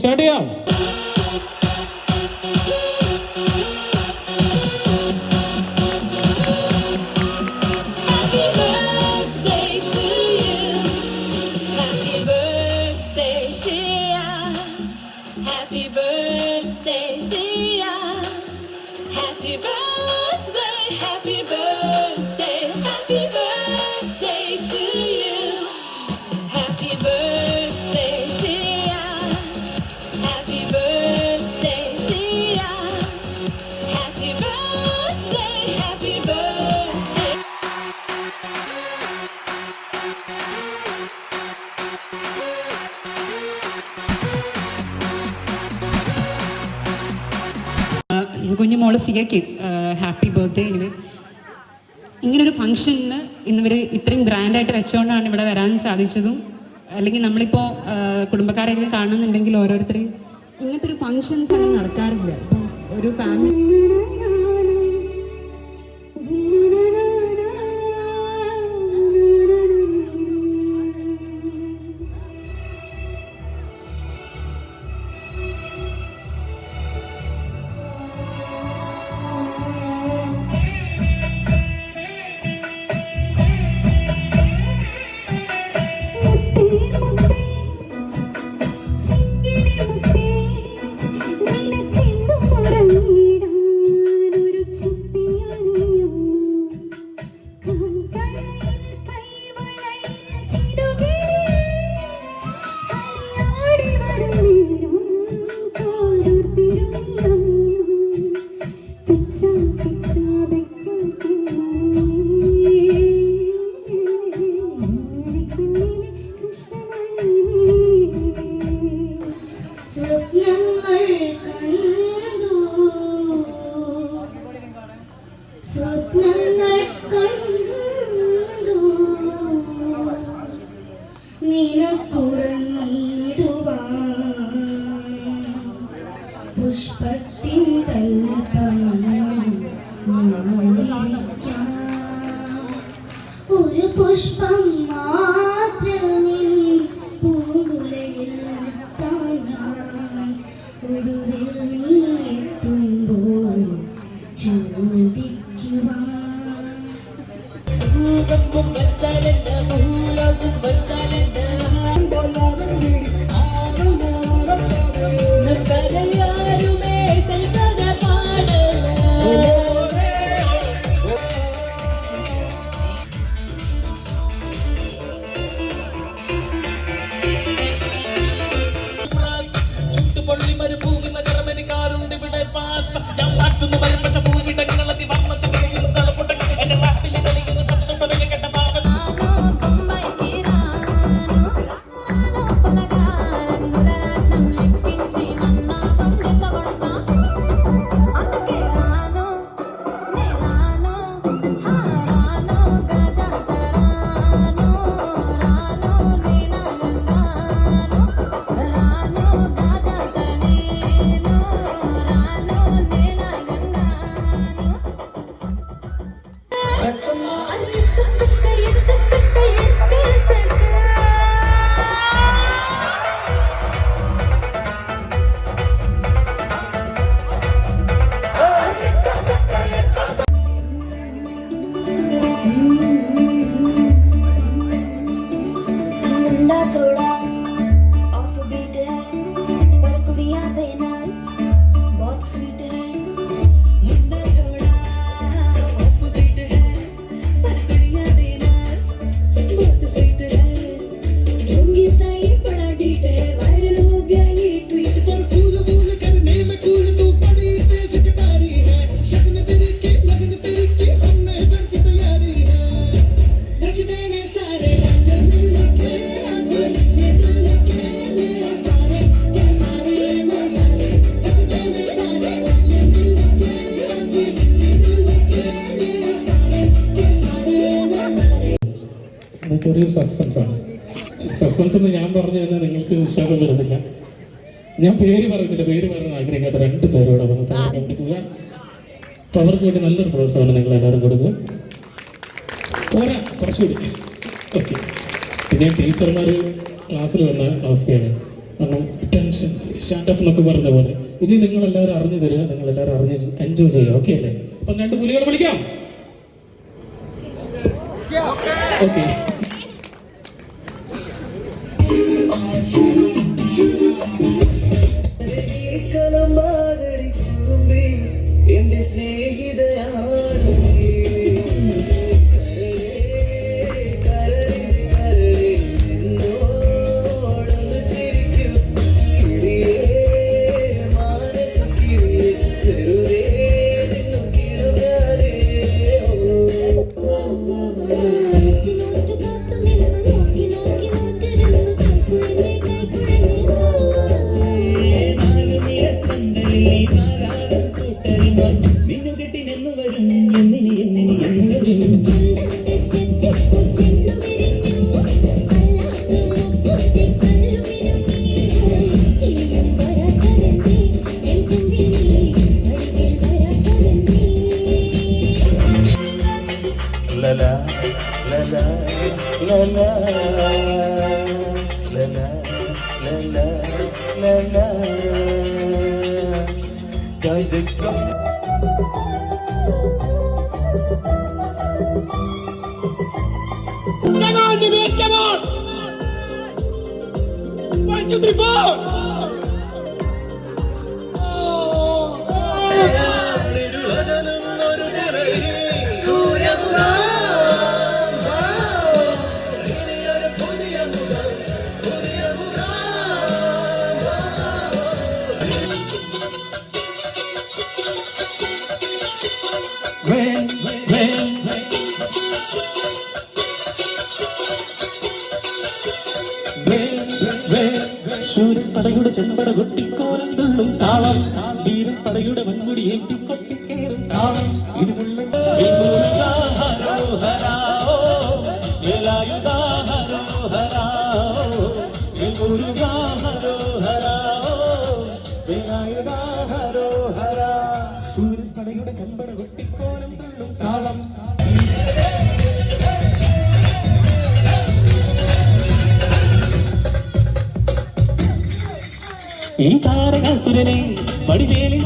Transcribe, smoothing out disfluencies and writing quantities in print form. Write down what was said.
Start ചെയ്യാം. Happy birthday, Sia. Happy birthday, happy birthday, happy birthday to you. Happy birthday, Sia. Happy birthday, Sia. Happy birthday, happy birthday. Kunjumol സിയയ്ക്ക് happy birthday. ഇങ്ങനൊരു function ഇന്നിവർ ഇത്രയും ഗ്രാൻഡായിട്ട് വെച്ചുകൊണ്ടാണ് ഇവിടെ വരാൻ സാധിച്ചതും. അല്ലെങ്കിൽ നമ്മളിപ്പോൾ കുടുംബക്കാരെങ്കിലും കാണുന്നുണ്ടെങ്കിൽ ഓരോരുത്തരെയും ഇങ്ങനത്തെ ഒരു ഫങ്ഷൻസ് അങ്ങനെ നടക്കാറില്ല. അപ്പം ഒരു ഫാമിലി പുഷ്പത്തിൻ തൽപ്പണം ഒരു പുഷ്പം മാത്രമിൽ പൂങ്കുലയിൽ ഒടുവിൽ നീ എത്തുമ്പോൾ ചോദിക്കുവാൻ ചെറിയൊരു സസ്പെൻസാണ്. സസ്പെൻസ് എന്ന് ഞാൻ പറഞ്ഞു കഴിഞ്ഞാൽ നിങ്ങൾക്ക് വിശ്വാസം വരുന്നില്ല. ഞാൻ പേര് പറയുന്നില്ല, പേര് പറയാൻ ആഗ്രഹിക്കാത്ത 2 പേരോടെ വന്ന് കണ്ടുപിടിക്കുക. അപ്പോൾ അവർക്ക് വേണ്ടി നല്ലൊരു പ്രോത്സാഹനം നിങ്ങൾ എല്ലാവരും കൊടുക്കുക. പോരാ, കുറച്ചുകൂടി. ഓക്കെ, പിന്നെ ടീച്ചർമാർ ക്ലാസ്സിൽ വന്ന അവസ്ഥയാണ്. കാരണം ടെൻഷൻ സ്റ്റാർട്ടപ്പ് എന്നൊക്കെ പറഞ്ഞ പോലെ ഇനി നിങ്ങളെല്ലാവരും അറിഞ്ഞു തരിക, നിങ്ങളെല്ലാവരും അറിഞ്ഞ് എൻജോയ് ചെയ്യുക. ഓക്കെ അല്ലേ? അപ്പം 2 പുലികളെ വിളിക്കാം. ഓക്കെ, എന്റെ സ്നേഹിതയാണ് Come on! 1, 2, 3, 4! ശൂരപ്പടയുടെ ചെമ്പട കൊട്ടിക്കോരം തുള്ളും താളം, വീരൻ പടയുടെ വൻമുടി ഏറ്റി കൊട്ടിക്കേറും താളം. ഇതിനുള്ള ശൂരപ്പടയുടെ ചെമ്പട കൊട്ടിക്കോരം തുള്ളും താളം. ഈ താരകാസുരനെ പടിമേലിൽ